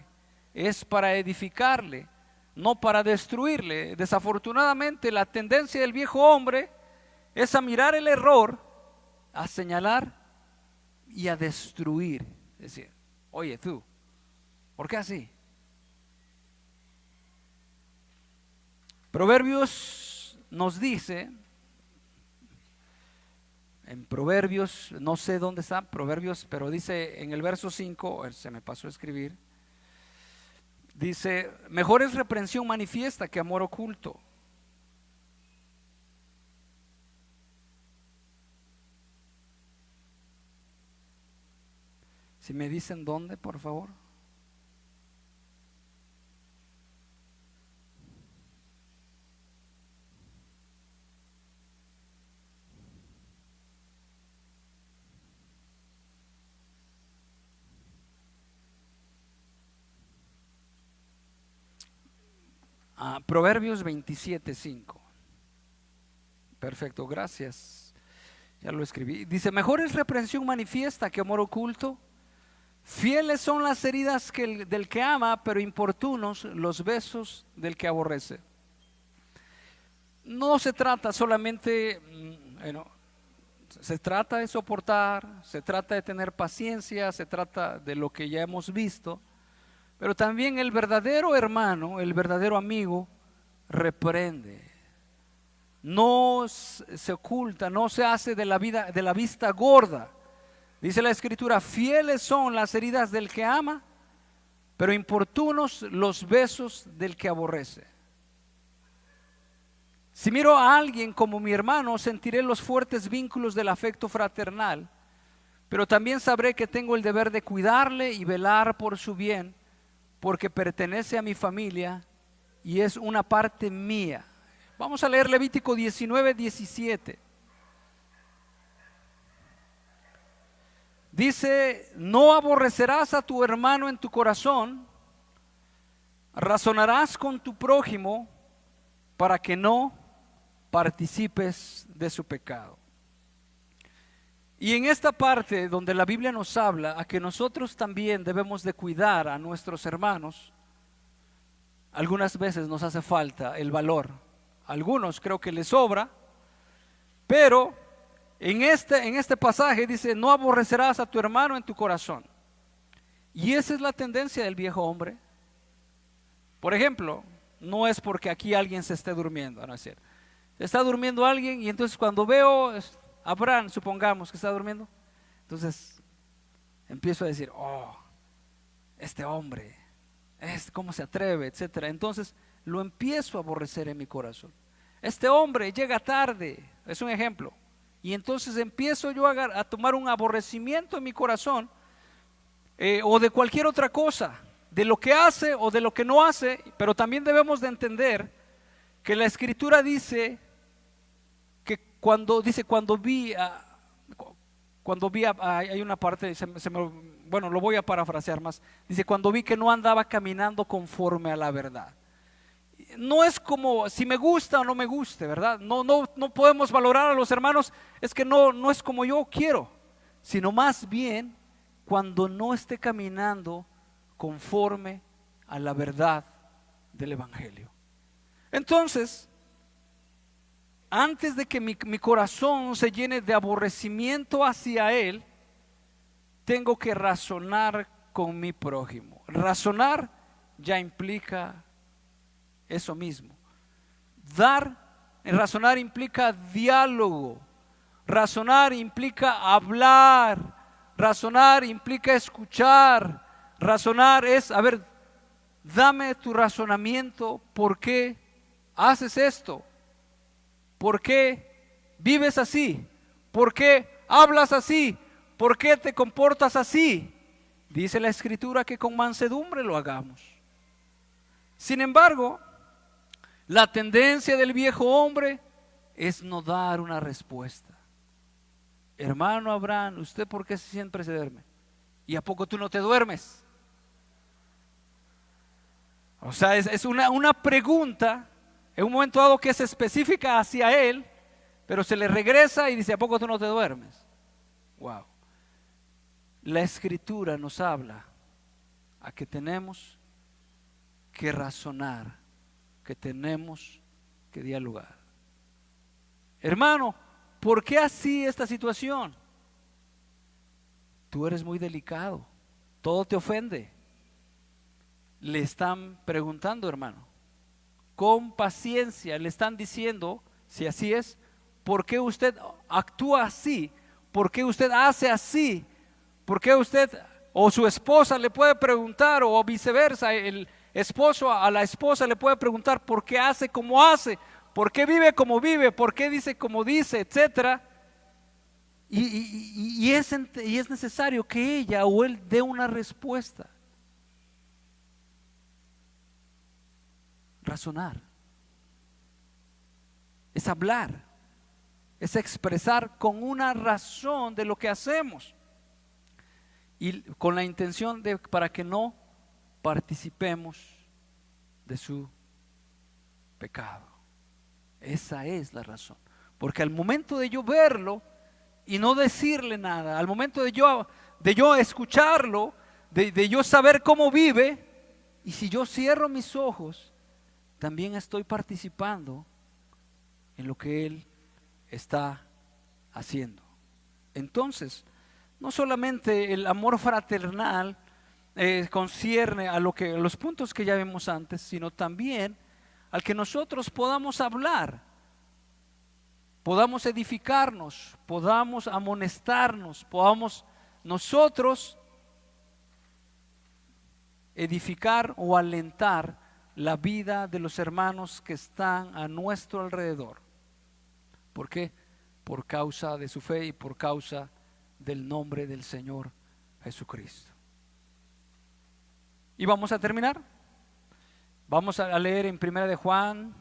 es para edificarle, no para destruirle. Desafortunadamente, la tendencia del viejo hombre es a mirar el error, a señalar y a destruir. Es decir, oye tú, ¿por qué así? Proverbios nos dice, en Proverbios, no sé dónde está Proverbios, pero dice en el verso 5, se me pasó a escribir, dice, mejor es reprensión manifiesta que amor oculto. Si me dicen dónde, por favor. Proverbios 27:5. Perfecto, gracias. Ya lo escribí. Dice, mejor es reprensión manifiesta que amor oculto. Fieles son las heridas del que ama, pero importunos los besos del que aborrece. No se trata solamente, se trata de soportar, se trata de tener paciencia, se trata de lo que ya hemos visto, pero también el verdadero hermano, el verdadero amigo, reprende. No se oculta, no se hace de la vista gorda. Dice la Escritura, fieles son las heridas del que ama, pero importunos los besos del que aborrece. Si miro a alguien como mi hermano, sentiré los fuertes vínculos del afecto fraternal, pero también sabré que tengo el deber de cuidarle y velar por su bien, porque pertenece a mi familia y es una parte mía. Vamos a leer Levítico 19:17. Dice, no aborrecerás a tu hermano en tu corazón, razonarás con tu prójimo para que no participes de su pecado. Y en esta parte donde la Biblia nos habla a que nosotros también debemos de cuidar a nuestros hermanos, algunas veces nos hace falta el valor. A algunos creo que les sobra, pero en este pasaje dice, no aborrecerás a tu hermano en tu corazón. Y esa es la tendencia del viejo hombre. Por ejemplo, no es porque aquí alguien se esté durmiendo, no es cierto. Está durmiendo alguien y entonces cuando veo a Abraham, supongamos que está durmiendo, entonces empiezo a decir, oh, este hombre, cómo se atreve, etcétera. Entonces lo empiezo a aborrecer en mi corazón. Este hombre llega tarde, es un ejemplo. Y entonces empiezo yo a tomar un aborrecimiento en mi corazón, o de cualquier otra cosa, de lo que hace o de lo que no hace. Pero también debemos de entender que la Escritura dice que cuando vi hay una parte, bueno, lo voy a parafrasear más, dice, cuando vi que no andaba caminando conforme a la verdad. No es como si me gusta o no me guste, ¿verdad? No podemos valorar a los hermanos, es que no es como yo quiero, sino más bien cuando no esté caminando conforme a la verdad del Evangelio. Entonces, antes de que mi corazón se llene de aborrecimiento hacia él, tengo que razonar con mi prójimo. Razonar ya implica eso mismo. Razonar implica diálogo. Razonar implica hablar. Razonar implica escuchar. Razonar es, a ver, dame tu razonamiento. ¿Por qué haces esto? ¿Por qué vives así? ¿Por qué hablas así? ¿Por qué te comportas así? Dice la Escritura que con mansedumbre lo hagamos. Sin embargo, la tendencia del viejo hombre es no dar una respuesta. Hermano Abraham, ¿usted por qué siempre se duerme? ¿Y a poco tú no te duermes? O sea, es una pregunta en un momento dado que es específica hacia él, pero se le regresa y dice, ¿a poco tú no te duermes? Wow. La Escritura nos habla a que tenemos que razonar, que tenemos que dialogar. Hermano, ¿por qué así esta situación? Tú eres muy delicado, todo te ofende. Le están preguntando, hermano, con paciencia le están diciendo, si así es, ¿por qué usted actúa así? ¿Por qué usted hace así? ¿Por qué usted o su esposa le puede preguntar, o viceversa, el esposo a la esposa le puede preguntar por qué hace como hace, por qué vive como vive, por qué dice como dice, etcétera? Y es necesario que ella o él dé una respuesta. Razonar es hablar, es expresar con una razón de lo que hacemos y con la intención de para que no participemos de su pecado. Esa es la razón, porque al momento de yo verlo y no decirle nada, al momento de yo escucharlo, de yo saber cómo vive, y si yo cierro mis ojos, también estoy participando en lo que él está haciendo. Entonces, no solamente el amor fraternal concierne a los puntos que ya vimos antes, sino también al que nosotros podamos hablar, podamos edificarnos, podamos amonestarnos, podamos nosotros edificar o alentar la vida de los hermanos que están a nuestro alrededor. ¿Por qué? Por causa de su fe y por causa del nombre del Señor Jesucristo. Y vamos a terminar. Vamos a leer en 1 de Juan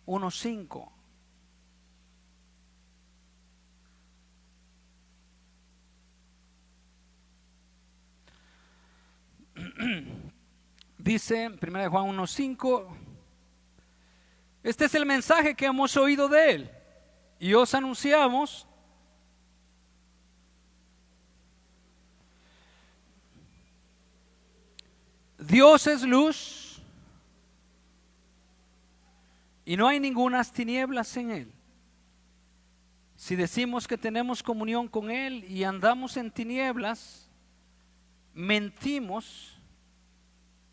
1:5. Dice en 1 Juan 1:5, este es el mensaje que hemos oído de Él y os anunciamos. Dios es luz y no hay ningunas tinieblas en Él. Si decimos que tenemos comunión con Él y andamos en tinieblas, mentimos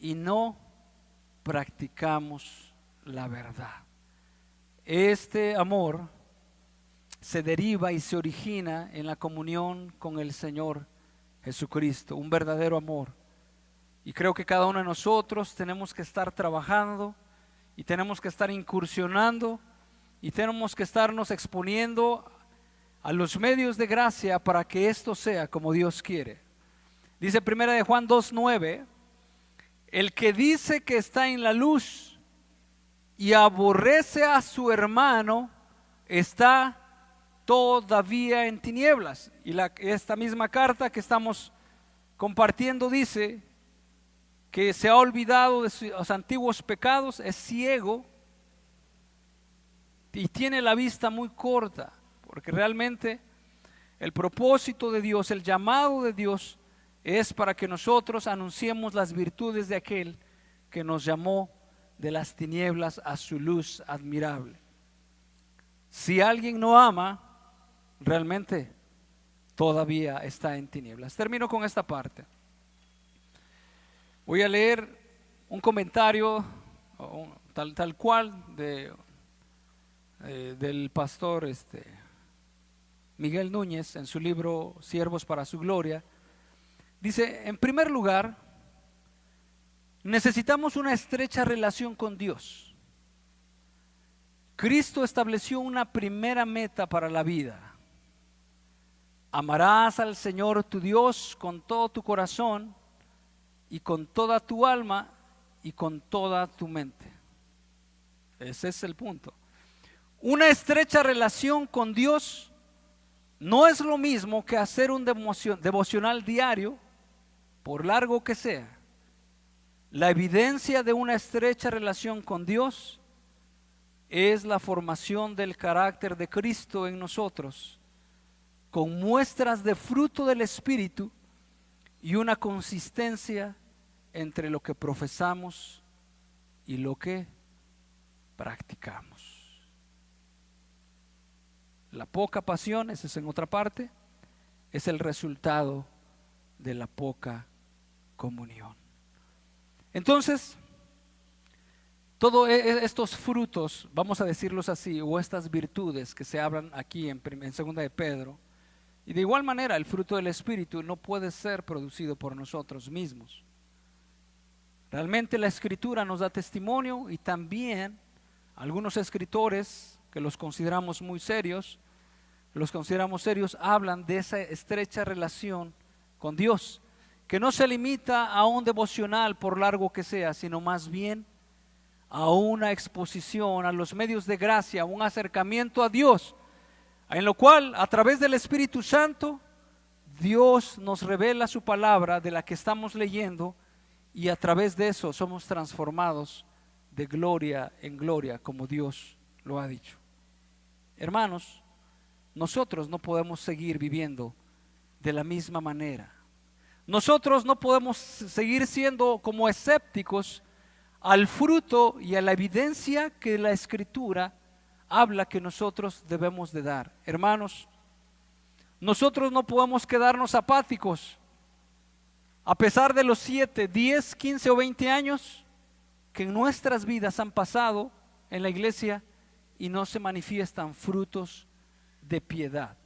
y no practicamos la verdad. Este amor se deriva y se origina en la comunión con el Señor Jesucristo, un verdadero amor. Y creo que cada uno de nosotros tenemos que estar trabajando y tenemos que estar incursionando y tenemos que estarnos exponiendo a los medios de gracia para que esto sea como Dios quiere. Dice 1 Juan 2:9, el que dice que está en la luz y aborrece a su hermano está todavía en tinieblas. Y esta misma carta que estamos compartiendo dice que se ha olvidado de sus antiguos pecados, es ciego y tiene la vista muy corta, porque realmente el propósito de Dios, el llamado de Dios es para que nosotros anunciemos las virtudes de aquel que nos llamó de las tinieblas a su luz admirable. Si alguien no ama, realmente todavía está en tinieblas. Termino con esta parte. Voy a leer un comentario tal cual del pastor Miguel Núñez en su libro Siervos para su Gloria. Dice, en primer lugar, necesitamos una estrecha relación con Dios. Cristo estableció una primera meta para la vida. Amarás al Señor tu Dios con todo tu corazón y con toda tu alma y con toda tu mente. Ese es el punto. Una estrecha relación con Dios no es lo mismo que hacer un devocional diario, por largo que sea. La evidencia de una estrecha relación con Dios es la formación del carácter de Cristo en nosotros, con muestras de fruto del Espíritu y una consistencia entre lo que profesamos y lo que practicamos. La poca pasión, esa es en otra parte, es el resultado de la poca comunión. Entonces, todos estos frutos, vamos a decirlos así, o estas virtudes que se hablan aquí en 2 de Pedro, y de igual manera el fruto del Espíritu no puede ser producido por nosotros mismos. Realmente la Escritura nos da testimonio y también algunos escritores que los consideramos muy serios, hablan de esa estrecha relación con Dios, que no se limita a un devocional por largo que sea, sino más bien a una exposición a los medios de gracia, un acercamiento a Dios, en lo cual a través del Espíritu Santo Dios nos revela su palabra de la que estamos leyendo y a través de eso somos transformados de gloria en gloria como Dios lo ha dicho. Hermanos, nosotros no podemos seguir viviendo de la misma manera. Nosotros no podemos seguir siendo como escépticos al fruto y a la evidencia que la Escritura habla que nosotros debemos de dar. Hermanos, nosotros no podemos quedarnos apáticos a pesar de los 7, 10, 15 o 20 años que en nuestras vidas han pasado en la iglesia y no se manifiestan frutos de piedad.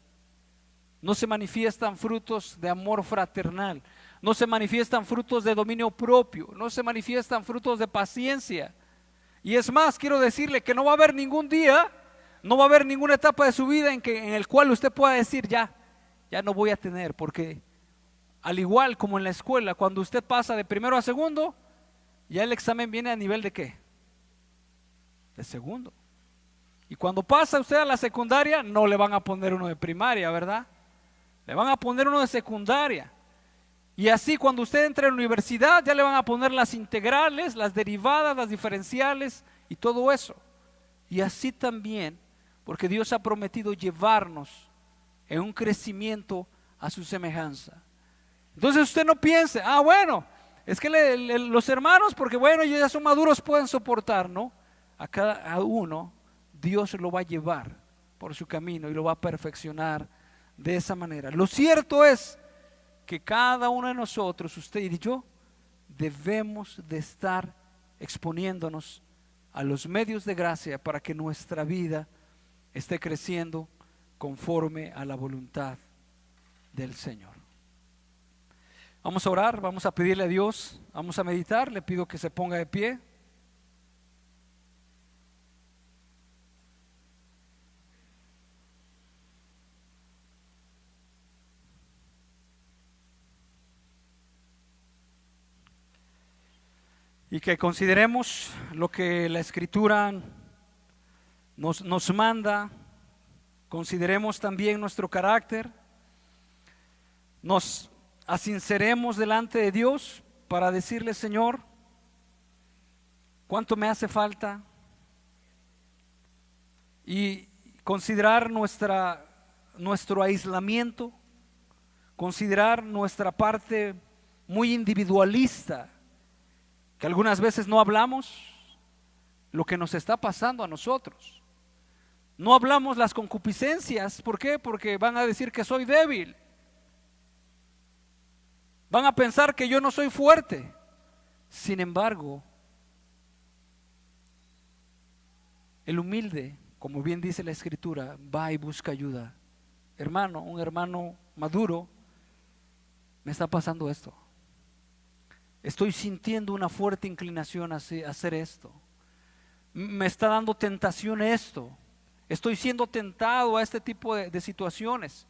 No se manifiestan frutos de amor fraternal, no se manifiestan frutos de dominio propio, no se manifiestan frutos de paciencia. Y es más, quiero decirle que no va a haber ningún día, no va a haber ninguna etapa de su vida en el cual usted pueda decir ya no voy a tener, porque al igual como en la escuela, cuando usted pasa de primero a segundo, ya el examen viene a nivel de ¿qué? De segundo. Y cuando pasa usted a la secundaria, no le van a poner uno de primaria, ¿verdad? Le van a poner uno de secundaria. Y así cuando usted entre a la universidad ya le van a poner las integrales, las derivadas, las diferenciales y todo eso. Y así también, porque Dios ha prometido llevarnos en un crecimiento a su semejanza. Entonces usted no piense, bueno, es que los hermanos, porque bueno, ellos ya son maduros, pueden soportar, ¿no? A cada uno Dios lo va a llevar por su camino y lo va a perfeccionar de esa manera. Lo cierto es que cada uno de nosotros, usted y yo, debemos de estar exponiéndonos a los medios de gracia para que nuestra vida esté creciendo conforme a la voluntad del Señor. Vamos a orar, vamos a pedirle a Dios, vamos a meditar. Le pido que se ponga de pie. Y que consideremos lo que la Escritura nos manda. Consideremos también nuestro carácter. Nos asinceremos delante de Dios para decirle: Señor, ¿cuánto me hace falta? Y considerar nuestro aislamiento, considerar nuestra parte muy individualista, que algunas veces no hablamos lo que nos está pasando a nosotros. No hablamos las concupiscencias. ¿Por qué? Porque van a decir que soy débil. Van a pensar que yo no soy fuerte. Sin embargo, el humilde, como bien dice la Escritura, va y busca ayuda. Hermano, un hermano maduro, me está pasando esto. Estoy sintiendo una fuerte inclinación a hacer esto. Me está dando tentación esto. Estoy siendo tentado a este tipo de situaciones.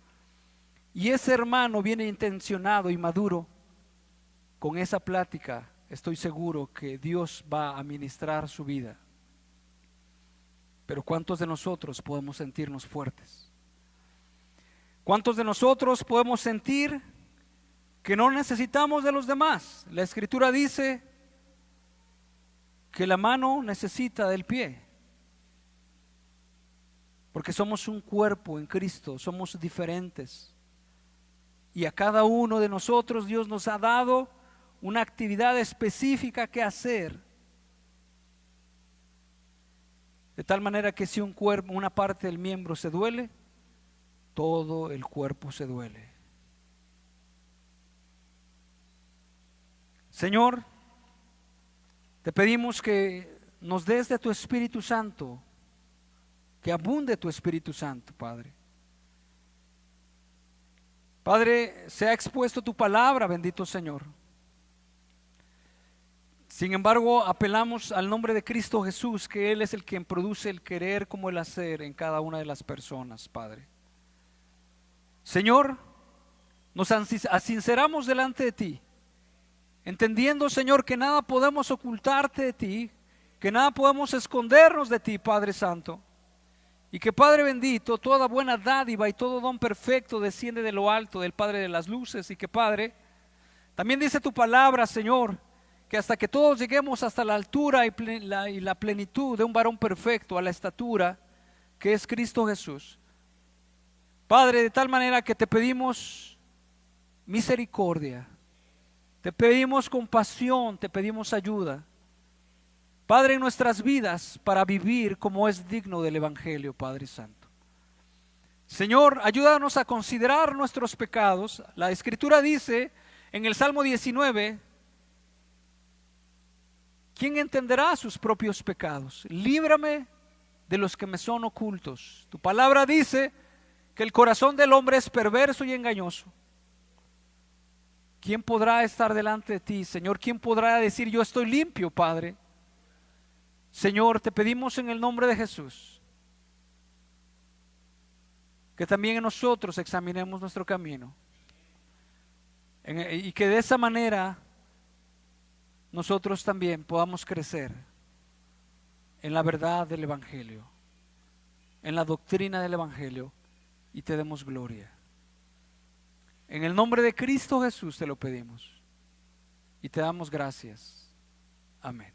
Y ese hermano viene intencionado y maduro. Con esa plática estoy seguro que Dios va a ministrar su vida. Pero ¿cuántos de nosotros podemos sentirnos fuertes? ¿Cuántos de nosotros podemos sentir que no necesitamos de los demás? La Escritura dice que la mano necesita del pie, porque somos un cuerpo en Cristo, somos diferentes. Y a cada uno de nosotros Dios nos ha dado una actividad específica que hacer. De tal manera que si una parte del miembro se duele, todo el cuerpo se duele. Señor, te pedimos que nos des de tu Espíritu Santo, que abunde tu Espíritu Santo, Padre. Padre, se ha expuesto tu palabra, bendito Señor. Sin embargo, apelamos al nombre de Cristo Jesús, que Él es el quien produce el querer como el hacer en cada una de las personas, Padre. Señor, nos asinceramos delante de ti, entendiendo, Señor, que nada podemos ocultarte de ti, que nada podemos escondernos de ti, Padre Santo. Y que, Padre bendito, toda buena dádiva y todo don perfecto desciende de lo alto, del Padre de las luces. Y que, Padre, también dice tu palabra, Señor, que hasta que todos lleguemos hasta la altura y la plenitud de un varón perfecto, a la estatura que es Cristo Jesús. Padre, de tal manera que te pedimos misericordia, te pedimos compasión, te pedimos ayuda, Padre, en nuestras vidas para vivir como es digno del Evangelio, Padre Santo. Señor, ayúdanos a considerar nuestros pecados. La Escritura dice en el Salmo 19, ¿quién entenderá sus propios pecados? Líbrame de los que me son ocultos. Tu palabra dice que el corazón del hombre es perverso y engañoso. ¿Quién podrá estar delante de ti, Señor? ¿Quién podrá decir yo estoy limpio, Padre? Señor, te pedimos en el nombre de Jesús que también nosotros examinemos nuestro camino y que de esa manera nosotros también podamos crecer en la verdad del Evangelio, en la doctrina del Evangelio, y te demos gloria. En el nombre de Cristo Jesús te lo pedimos y te damos gracias. Amén.